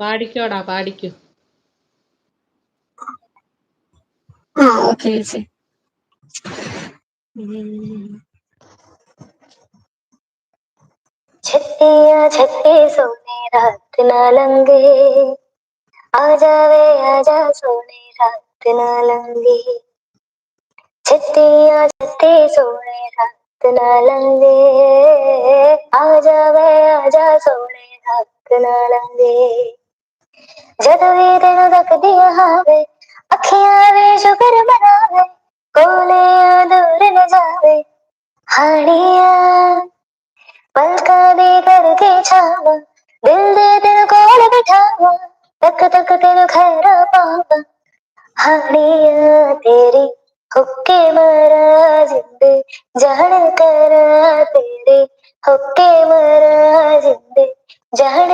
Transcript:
പാടിക്കോടാ പാടിക്കോ. ആ ഓക്കെ ചേച്ചി. छत्तिया छत्ती सोने रात ना लंगे, आ जावे आजा सोने रात ना लंगे, छत्तिया छत्ती सोने रात ना लंगे, आ जावे आजा सोने रात ना लंगे, जद भी दिन तकदी हावे अखियां वे शुक्र मनावे, कोले दूर न जावे हानिया, पलका दे करके छावा, दिल दे दिल कोल बिठावा, तक तक दिल खैरा पावा हानिया तेरी, हुक्के मरा जिंदे जान करा तेरे, हुक्के मरा जिंदे जान